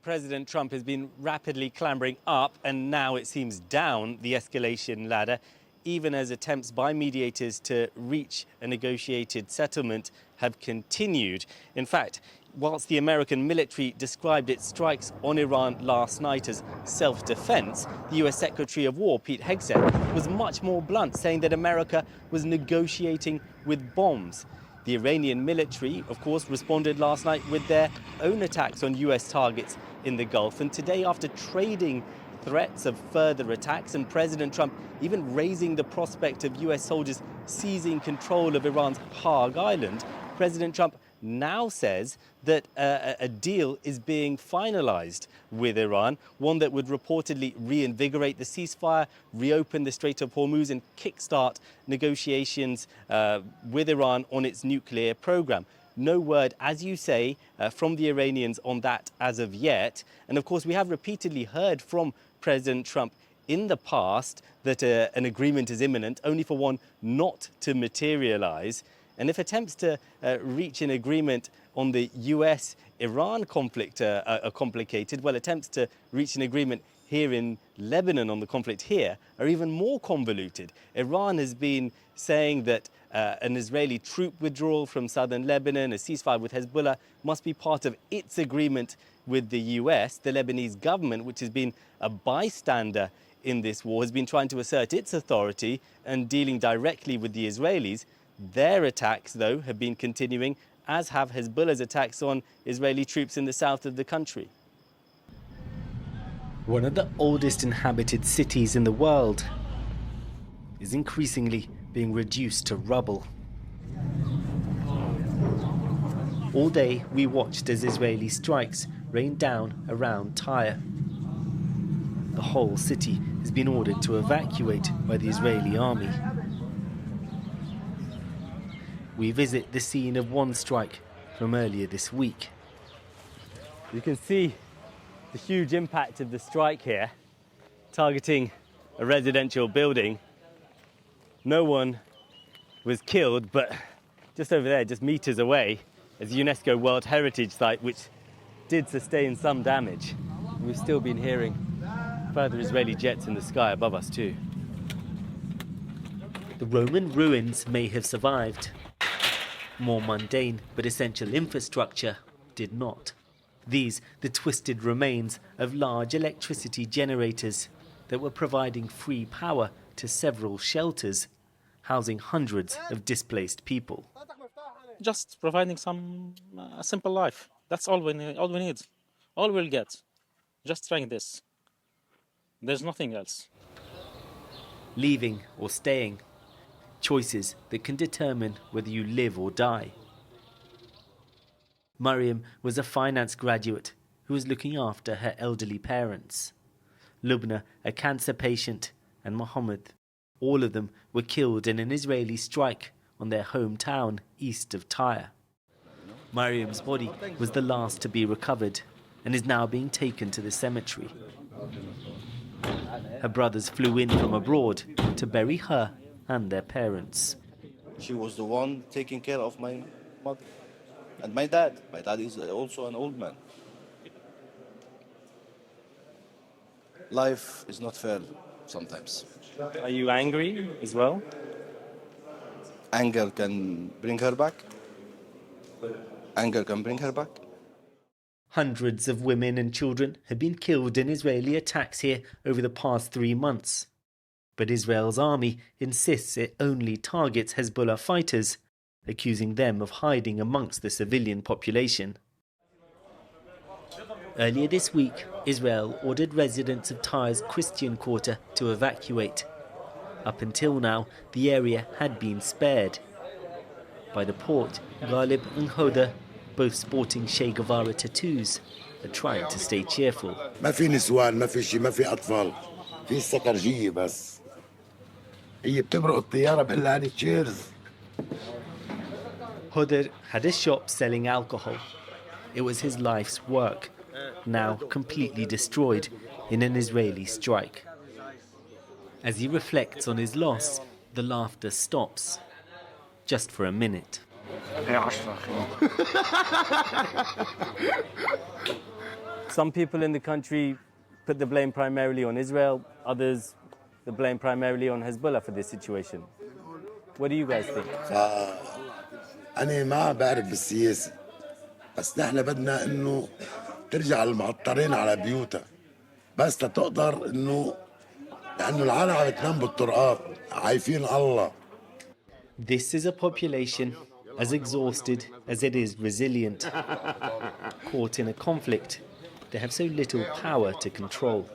President Trump has been rapidly clambering up and now it seems down the escalation ladder, even as attempts by mediators to reach a negotiated settlement have continued. In fact, whilst the American military described its strikes on Iran last night as self-defense, the US Secretary of War, Pete Hegseth, was much more blunt, saying that America was negotiating with bombs. The Iranian military, of course, responded last night with their own attacks on US targets in the Gulf. And today, after trading threats of further attacks and President Trump even raising the prospect of US soldiers seizing control of Iran's Hague Island, President Trump now says that a deal is being finalized with Iran, one that would reportedly reinvigorate the ceasefire, reopen the Strait of Hormuz and kickstart negotiations with Iran on its nuclear program. No word, as you say, from the Iranians on that as of yet. And of course, we have repeatedly heard from President Trump in the past that an agreement is imminent, only for one not to materialize. And if attempts to reach an agreement on the US-Iran conflict are complicated, well, attempts to reach an agreement here in Lebanon on the conflict here are even more convoluted. Iran has been saying that an Israeli troop withdrawal from southern Lebanon, a ceasefire with Hezbollah, must be part of its agreement with the US. The Lebanese government, which has been a bystander in this war, has been trying to assert its authority and dealing directly with the Israelis. Their attacks, though, have been continuing, as have Hezbollah's attacks on Israeli troops in the south of the country. One of the oldest inhabited cities in the world is increasingly being reduced to rubble. All day we watched as Israeli strikes rained down around Tyre. The whole city has been ordered to evacuate by the Israeli army. We visit the scene of one strike from earlier this week. You can see the huge impact of the strike here, targeting a residential building. No one was killed, but just over there, just meters away, is a UNESCO World Heritage Site, which did sustain some damage. We've still been hearing further Israeli jets in the sky above us too. The Roman ruins may have survived. More mundane but essential infrastructure did not. These, the twisted remains of large electricity generators that were providing free power to several shelters, housing hundreds of displaced people. Just providing some simple life. That's all we need. All we'll get. Just trying this. There's nothing else. Leaving or staying. Choices that can determine whether you live or die. Mariam was a finance graduate who was looking after her elderly parents. Lubna, a cancer patient, and Mohammed. All of them were killed in an Israeli strike on their hometown east of Tyre. Mariam's body was the last to be recovered and is now being taken to the cemetery. Her brothers flew in from abroad to bury her and their parents. She was the one taking care of my mother and my dad. My dad is also an old man. Life is not fair sometimes. Are you angry as well? Anger can bring her back. Anger can bring her back. Hundreds of women and children have been killed in Israeli attacks here over the past 3 months. But Israel's army insists it only targets Hezbollah fighters, accusing them of hiding amongst the civilian population. Earlier this week, Israel ordered residents of Tyre's Christian quarter to evacuate. Up until now, the area had been spared. By the port, Ghalib and Hoda, both sporting Che Guevara tattoos, are trying to stay cheerful. ما في نسوان ما في شيء ما في أطفال في السكرجية بس هي بتمرق الطيارة بقلها cheers. Hoda had a shop selling alcohol. It was his life's work, now completely destroyed in an Israeli strike. As he reflects on his loss, the laughter stops, just for a minute. Some people in the country put the blame primarily on Israel, others the blame primarily on Hezbollah for this situation. What do you guys think? أنا ما بعرف بالسياسة، بس نحن بدنا إنه ترجع المعطرين على بيوتها، بس تقدر إنه لأنه العالم عم تنام بالطرقات، عايفين الله. This is a population as exhausted as it is resilient. Caught in a conflict, they have so little power to control.